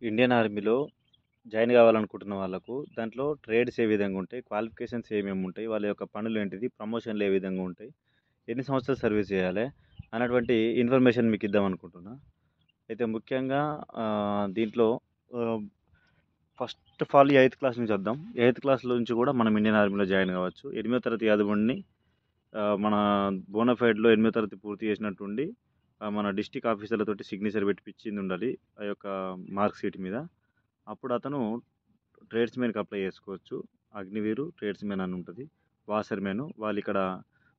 Indian ఆర్మీలో join కావాలనుకుంటున్న వాళ్ళకు దాంట్లో ట్రేడ్స్ ఏ విధంగా ఉంటాయి, క్వాలిఫికేషన్స్ ఏమేమి ఉంటాయి, వాళ్ళ యొక్క పనులు ఏంటిది, ప్రమోషన్లు ఏ విధంగా ఉంటాయి, ఎన్ని సంవత్సరాలు సర్వీస్ చేయాలి అన్నటువంటి ఇన్ఫర్మేషన్ మీకు ఇద్దాం అనుకుంటున్నా. అయితే ముఖ్యంగా దీంట్లో first of all eighth class నుంచి వద్దాం. ఎయిత్ క్లాస్ నుంచి కూడా మనం ఇండియన్ ఆర్మీలో జాయిన్ కావచ్చు. 8వ తరగతి చదవండి, మన బోనఫైడ్లో 8వ తరగతి పూర్తి చేసినట్టుండి మన డిస్టిక్ ఆఫీసర్లతోటి సిగ్నేచర్ పెట్టించింది ఉండాలి ఆ యొక్క మార్క్ షీట్ మీద. అప్పుడు అతను ట్రేడ్స్మెన్కి అప్లై చేసుకోవచ్చు. అగ్నివీరు ట్రేడ్స్మెన్ అని ఉంటుంది, వాసర్మెన్ వాళ్ళు ఇక్కడ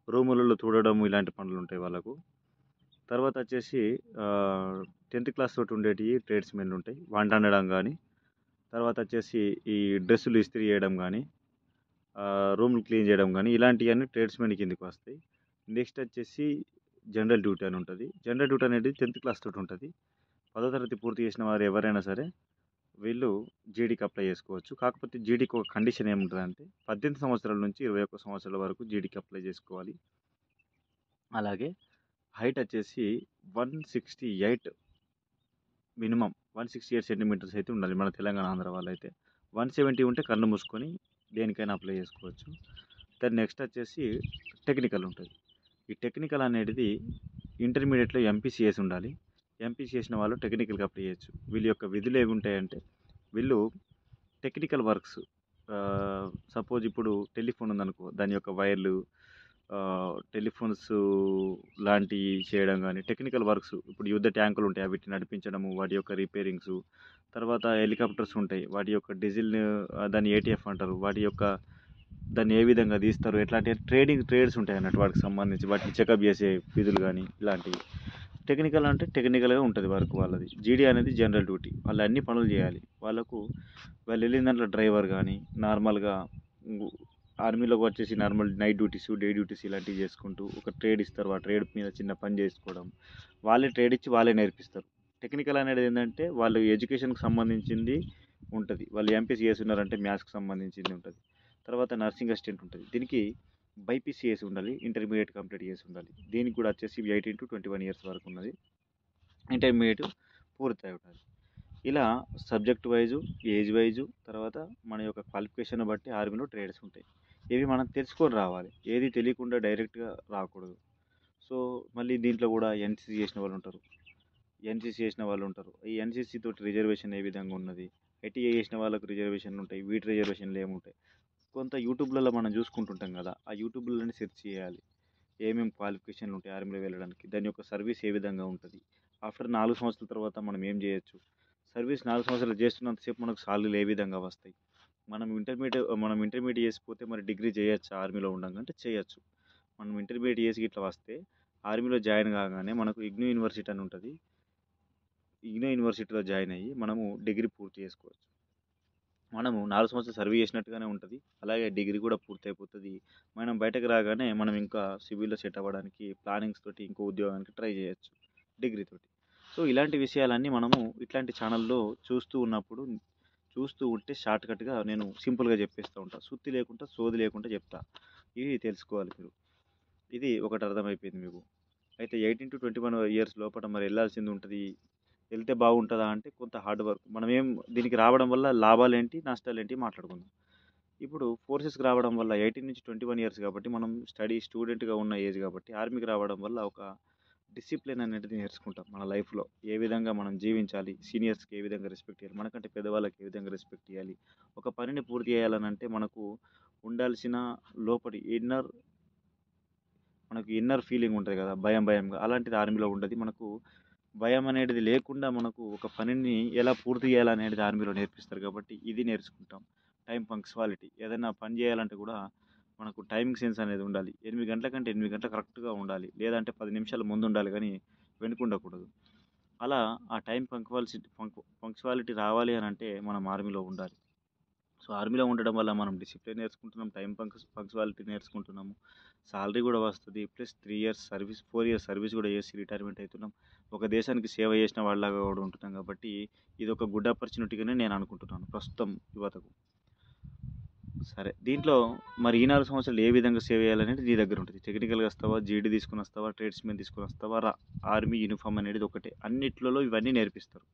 రూములలో చూడడం ఇలాంటి పనులు ఉంటాయి వాళ్ళకు. తర్వాత వచ్చేసి 10th క్లాస్ తోటి ఉండేటివి ట్రేడ్స్మెన్లు ఉంటాయి, వంట వండడం కానీ, తర్వాత వచ్చేసి ఈ డ్రెస్సులు ఇస్త్రీ చేయడం కానీ, రూమ్లు క్లీన్ చేయడం కానీ, ఇలాంటివన్నీ ట్రేడ్స్మెన్ కిందకి వస్తాయి. నెక్స్ట్ వచ్చేసి జనరల్ డ్యూటీ అని ఉంటుంది. జనరల్ డ్యూటీ అనేది 10th క్లాస్ తోటి ఉంటుంది. 10వ తరగతి పూర్తి చేసిన వారు ఎవరైనా సరే వీళ్ళు జీడీకి అప్లై చేసుకోవచ్చు. కాకపోతే జీడీకి ఒక కండిషన్ ఏముంటుందంటే 18 సంవత్సరాల నుంచి 21 సంవత్సరాల వరకు జీడీకి అప్లై చేసుకోవాలి. అలాగే హైట్ వచ్చేసి 168 మినిమం 168 సెంటీమీటర్స్ అయితే ఉండాలి. మన తెలంగాణ ఆంధ్ర వాళ్ళు అయితే 170 ఉంటే కన్ను మూసుకొని దేనికైనా అప్లై చేసుకోవచ్చు. దాని నెక్స్ట్ వచ్చేసి టెక్నికల్ ఉంటుంది. ఈ టెక్నికల్ అనేది ఇంటర్మీడియట్లో ఎంపీసీ చేసి ఉండాలి. ఎంపీసీ చేసిన వాళ్ళు టెక్నికల్కి అప్లై చేయొచ్చు. వీళ్ళ యొక్క విధులు ఏమి ఉంటాయంటే వీళ్ళు టెక్నికల్ వర్క్స్, సపోజ్ ఇప్పుడు టెలిఫోన్ ఉందనుకో, దాని యొక్క వైర్లు, టెలిఫోన్స్ లాంటివి చేయడం కానీ, టెక్నికల్ వర్క్స్ ఇప్పుడు యుద్ధ ట్యాంకులు ఉంటాయి వీటిని నడిపించడము, వాటి యొక్క రిపేరింగ్స్, తర్వాత హెలికాప్టర్స్ ఉంటాయి వాటి యొక్క డీజిల్, దాన్ని ఏటీఎఫ్ అంటారు, వాటి యొక్క దాన్ని ఏ విధంగా తీస్తారు, ఎట్లాంటి ట్రేడ్స్ ఉంటాయి అన్నట్టు వాటికి సంబంధించి వాటిని చెకప్ చేసే విధులు కానీ ఇలాంటివి. టెక్నికల్ అంటే టెక్నికల్గా ఉంటుంది వర్క్ వాళ్ళది. జీడీ అనేది జనరల్ డ్యూటీ, వాళ్ళు అన్ని పనులు చేయాలి. వాళ్ళకు వాళ్ళు వెళ్ళిన దాంట్లో డ్రైవర్ కానీ, నార్మల్గా ఆర్మీలోకి వచ్చేసి normal night duties, day duties ఇలాంటివి చేసుకుంటూ ఒక ట్రేడ్ ఇస్తారు. ఆ ట్రేడ్ మీద చిన్న పని చేసుకోవడం, వాళ్ళే ట్రేడ్ ఇచ్చి వాళ్ళే నేర్పిస్తారు. టెక్నికల్ అనేది ఏంటంటే వాళ్ళు ఎడ్యుకేషన్కి సంబంధించింది ఉంటుంది. వాళ్ళు ఎంపీసీ చేస్తున్నారంటే మ్యాథ్స్కి సంబంధించింది ఉంటుంది. తర్వాత నర్సింగ్ అసిస్టెంట్ ఉంటుంది. దీనికి బైపీసీ చేసి ఉండాలి, ఇంటర్మీడియట్ కంప్లీట్ చేసి ఉండాలి. దీనికి కూడా వచ్చేసి 18 to 21 ఇయర్స్ వరకు ఉన్నది, ఇంటర్మీడియట్ పూర్తి అయి ఉండాలి. ఇలా సబ్జెక్ట్ వైజు, ఏజ్ వైజు, తర్వాత మన యొక్క క్వాలిఫికేషన్ బట్టి ఆర్మీలో ట్రేడ్స్ ఉంటాయి. ఇవి మనం తెలుసుకొని రావాలి, ఏది తెలియకుండా డైరెక్ట్గా రాకూడదు. సో మళ్ళీ దీంట్లో కూడా ఎన్సీసీ చేసిన వాళ్ళు ఉంటారు, ఈ ఎన్సీసీ తోటి రిజర్వేషన్ ఏ విధంగా ఉన్నది, ఐటీఐ చేసిన వాళ్ళకు రిజర్వేషన్లు ఉంటాయి, వీటి రిజర్వేషన్లు ఏముంటాయి. కొంత యూట్యూబ్లలో మనం చూసుకుంటుంటాం కదా, ఆ యూట్యూబ్లోనే సెర్చ్ చేయాలి ఏమేమి క్వాలిఫికేషన్లు ఉంటాయి ఆర్మీలో వెళ్ళడానికి, దాని యొక్క సర్వీస్ ఏ విధంగా ఉంటుంది, ఆఫ్టర్ 4 సంవత్సరాల తర్వాత మనం ఏం చేయొచ్చు, సర్వీస్ 4 సంవత్సరాలు చేస్తున్నంతసేపు మనకు సాలరీలు ఏ విధంగా వస్తాయి, మనం ఇంటర్మీడియట్ చేసిపోతే మరి డిగ్రీ చేయొచ్చా ఆర్మీలో ఉండగా అంటే చేయొచ్చు. మనం ఇంటర్మీడియట్ చేసి ఇట్లా వస్తే ఆర్మీలో జాయిన్ కాగానే మనకు ఇగ్నో యూనివర్సిటీ అని ఉంటుంది, ఇగ్నో యూనివర్సిటీలో జాయిన్ అయ్యి మనము డిగ్రీ పూర్తి చేసుకోవచ్చు. మనము 4 సంవత్సరాలు సర్వీస్ చేసినట్టుగానే ఉంటుంది, అలాగే డిగ్రీ కూడా పూర్తి అయిపోతుంది. మనం బయటకు రాగానే మనం ఇంకా సివిల్లో సెట్ అవ్వడానికి ప్లానింగ్స్ తోటి ఇంకో ఉద్యోగానికి ట్రై చేయొచ్చు డిగ్రీ తోటి. సో ఇలాంటి విషయాలన్నీ మనము ఇట్లాంటి ఛానల్లో చూస్తూ ఉంటే షార్ట్కట్గా నేను సింపుల్గా చెప్పేస్తూ ఉంటాను, సుత్తి లేకుండా సోది లేకుండా చెప్తా. ఇవి తెలుసుకోవాలి మీరు. ఇది ఒకటి అర్థమైపోయింది మీకు. అయితే 18 to 21 ఇయర్స్ లోపల మరి వెళ్ళాల్సింది ఉంటుంది. వెళ్తే బాగుంటుందా అంటే కొంత హార్డ్ వర్క్, మనం ఏం దీనికి రావడం వల్ల లాభాలు ఏంటి నష్టాలు ఏంటి మాట్లాడుకుందాం. ఇప్పుడు ఫోర్సెస్కి రావడం వల్ల 18 నుంచి 21 ఇయర్స్ కాబట్టి మనం స్టూడెంట్గా ఉన్న ఏజ్ కాబట్టి ఆర్మీకి రావడం వల్ల ఒక డిసిప్లిన్ అనేది నేర్చుకుంటాం. మన లైఫ్లో ఏ విధంగా మనం జీవించాలి, సీనియర్స్కి ఏ విధంగా రెస్పెక్ట్ ఇవ్వాలి, మనకంటే పెద్దవాళ్ళకి ఏ విధంగా రెస్పెక్ట్ ఇవ్వాలి, ఒక పనిని పూర్తి చేయాలని అంటే మనకు ఉండాల్సిన లోపలి మనకు ఇన్నర్ ఫీలింగ్ ఉంటుంది కదా, భయంగా, అలాంటిది ఆర్మీలో ఉండదు. మనకు భయం అనేది లేకుండా మనకు ఒక పనిని ఎలా పూర్తి చేయాలనేది ఆర్మీలో నేర్పిస్తారు కాబట్టి ఇది నేర్చుకుంటాం. టైం పంక్చువాలిటీ, ఏదైనా పని చేయాలంటే కూడా మనకు టైమింగ్ సెన్స్ అనేది ఉండాలి. 8 గంటల కంటే 8 గంటలు కరెక్ట్గా ఉండాలి, లేదంటే 10 నిమిషాల ముందు ఉండాలి కానీ వెనుక ఉండకూడదు. అలా ఆ టైం పంక్చువాలిటీ రావాలి అని అంటే మనం ఆర్మీలో ఉండాలి. సో ఆర్మీలో ఉండడం వల్ల మనం డిసిప్లిన్ నేర్చుకుంటున్నాం, టైం పంక్చువాలిటీ నేర్చుకుంటున్నాము, సాలరీ కూడా వస్తుంది, plus 3 years service, 4 years service కూడా చేసి రిటైర్మెంట్ అవుతున్నాం. ఒక దేశానికి సేవ చేసిన వాళ్ళలాగా కూడా ఉంటున్నాం కాబట్టి ఇది ఒక గుడ్ ఆపర్చునిటీగానే నేను అనుకుంటున్నాను ప్రస్తుతం యువతకు. సరే, దీంట్లో మరి ఈ 4 సంవత్సరాలు ఏ విధంగా సేవ్ చేయాలనేది నీ దగ్గర ఉంటుంది. టెక్నికల్గా వస్తావా, జీడీ తీసుకుని వస్తావా, ట్రేడ్స్మెన్ తీసుకుని వస్తావా, ఆర్మీ యూనిఫామ్ అనేది ఒకటే, అన్నిట్లలో ఇవన్నీ నేర్పిస్తారు.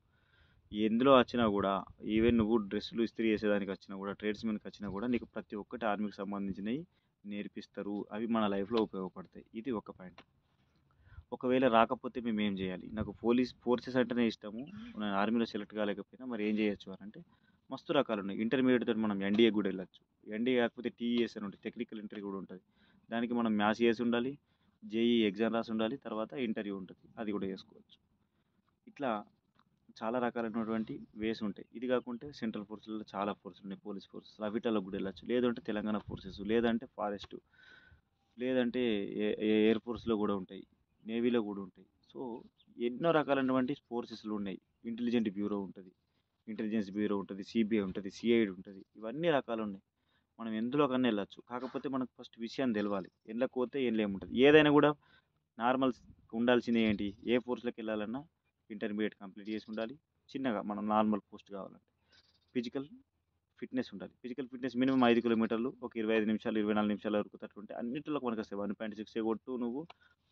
ఎందులో వచ్చినా కూడా ఈవెన్ నువ్వు డ్రెస్సులు ఇస్త్రీ చేసేదానికి వచ్చినా కూడా ట్రేడ్స్మెన్కి వచ్చినా కూడా నీకు ప్రతి ఒక్కటి ఆర్మీకి సంబంధించినవి నేర్పిస్తారు. అవి మన లైఫ్లో ఉపయోగపడతాయి. ఇది ఒక పాయింట్. ఒకవేళ రాకపోతే మేము ఏం చేయాలి? నాకు ఫోర్సెస్ అంటేనే ఇష్టము. నేను ఆర్మీలో సెలెక్ట్ కాలేకపోయినా మరి ఏం చేయొచ్చు అని అంటే మస్తు రకాలు ఉన్నాయి. ఇంటర్మీడియట్ తోటి మనం ఎన్డీఏ కూడా వెళ్ళొచ్చు. ఎన్డీఏ కాకపోతే టీఈఎస్ అని ఉంటుంది, టెక్నికల్ ఇంటర్వ్యూ కూడా ఉంటుంది. దానికి మనం మ్యాథ్స్ చేసి ఉండాలి, జేఈ ఎగ్జామ్ రాసి ఉండాలి, తర్వాత ఇంటర్వ్యూ ఉంటుంది, అది కూడా చేసుకోవచ్చు. ఇట్లా చాలా రకాలైనటువంటి వేస్ ఉంటాయి. ఇది కాకుంటే సెంట్రల్ ఫోర్సులలో చాలా ఫోర్సులు ఉన్నాయి, పోలీస్ ఫోర్సెస్, అవిటాలో కూడా వెళ్ళొచ్చు. లేదంటే తెలంగాణ ఫోర్సెస్, లేదంటే ఫారెస్ట్, లేదంటే ఎయిర్ ఫోర్స్లో కూడా ఉంటాయి, నేవీలో కూడా ఉంటాయి. సో ఎన్నో రకాలైనటువంటి ఫోర్సెస్లు ఉన్నాయి. ఇంటెలిజెన్స్ బ్యూరో ఉంటుంది, సిబిఐ ఉంటుంది, సిఐడి ఉంటుంది. ఇవన్నీ రకాలు ఉన్నాయి. మనం ఎందులో కన్నా వెళ్ళొచ్చు. కాకపోతే మనకు ఫస్ట్ విషయం తెలవాలి. వెళ్ళకపోతే ఏం లేముంటుంది. ఏదైనా కూడా నార్మల్ ఉండాల్సింది ఏంటి? ఏ ఫోర్స్లోకి వెళ్ళాలన్నా ఇంటర్మీడియట్ కంప్లీట్ చేసి ఉండాలి. చిన్నగా మనం నార్మల్ పోస్ట్ కావాలంటే ఫిజికల్ ఫిట్నెస్ ఉండాలి. ఫిజికల్ ఫిట్నెస్ మినిమం 5 కిలోమీటర్లు ఒక 25 నిమిషాలు 24 నిమిషాల వరకు తట్టుంటే అన్నింటిలో మనకు వస్తాయి. 1.6 కొట్టు, నువ్వు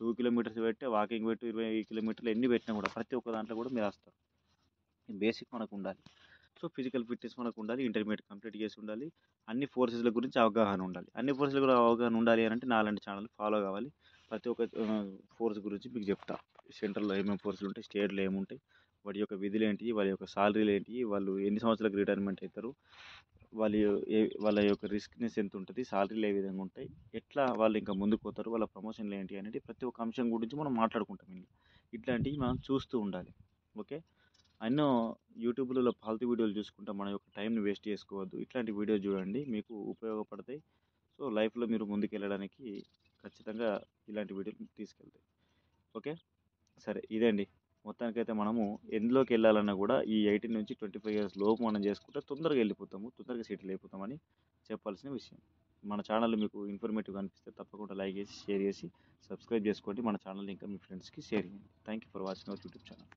2 కిలోమీటర్స్ పెట్టే, వాకింగ్ పెట్టు, 20 కిలోమీటర్లు ఎన్ని పెట్టినా కూడా ప్రతి ఒక్క దాంట్లో కూడా మీరు వస్తారు. బేసిక్ మనకు ఉండాలి. సో ఫిజికల్ ఫిట్నెస్ మనకు ఉండాలి, ఇంటర్మీడియట్ కంప్లీట్ చేసి ఉండాలి, అన్ని ఫోర్సెస్ల గురించి అవగాహన ఉండాలి. అన్ని ఫోర్సుల గురించి అవగాహన ఉండాలి అని అంటే నాలాంటి ఛానల్ ఫాలో కావాలి. ప్రతి ఒక్క ఫోర్స్ గురించి మీకు చెప్తా. సెంట్రల్లో ఏమేమి ఫోర్సులు ఉంటాయి, స్టేట్లో ఏముంటాయి, వాటి యొక్క విధులు ఏంటి, వాళ్ళ యొక్క సాలరీలు ఏంటి, వాళ్ళు ఎన్ని సంవత్సరాలకు రిటైర్మెంట్ అవుతారు, వాళ్ళ వాళ్ళ యొక్క రిస్క్నెస్ ఎంత ఉంటుంది, సాలరీలు ఏ విధంగా ఉంటాయి, ఎట్లా వాళ్ళు ఇంకా ముందుకు పోతారు, వాళ్ళ ప్రమోషన్లు ఏంటి అనేది ప్రతి ఒక్క అంశం గురించి మనం మాట్లాడుకుంటాం. ఇట్లాంటివి మనం చూస్తూ ఉండాలి. ఓకే. ఎన్నో యూట్యూబ్లలో ఫాల్తూ వీడియోలు చూసుకుంటా మన యొక్క టైంని వేస్ట్ చేసుకోవద్దు. ఇట్లాంటి వీడియోస్ చూడండి, మీకు ఉపయోగపడతాయి. సో లైఫ్లో మీరు ముందుకెళ్ళడానికి ఖచ్చితంగా ఇలాంటి వీడియోలు తీసుకెళ్తాయి. ఓకే. సరే ఇదండి. మొత్తానికైతే మనము ఎందులోకి వెళ్ళాలన్నా కూడా ఈ 18 నుంచి 25 ఇయర్స్ లోపు మనం చేసుకుంటే తొందరగా వెళ్ళిపోతాము, తొందరగా సెటిల్ అయిపోతామని చెప్పాల్సిన విషయం. మన ఛానల్ మీకు ఇన్ఫర్మేటివ్గా అనిపిస్తే తప్పకుండా లైక్ చేసి, షేర్ చేసి, సబ్స్క్రైబ్ చేసుకోండి. మన ఛానల్ ఇంకా మీ ఫ్రెండ్స్కి షేర్ చేయండి. Thank you for watching our YouTube channel.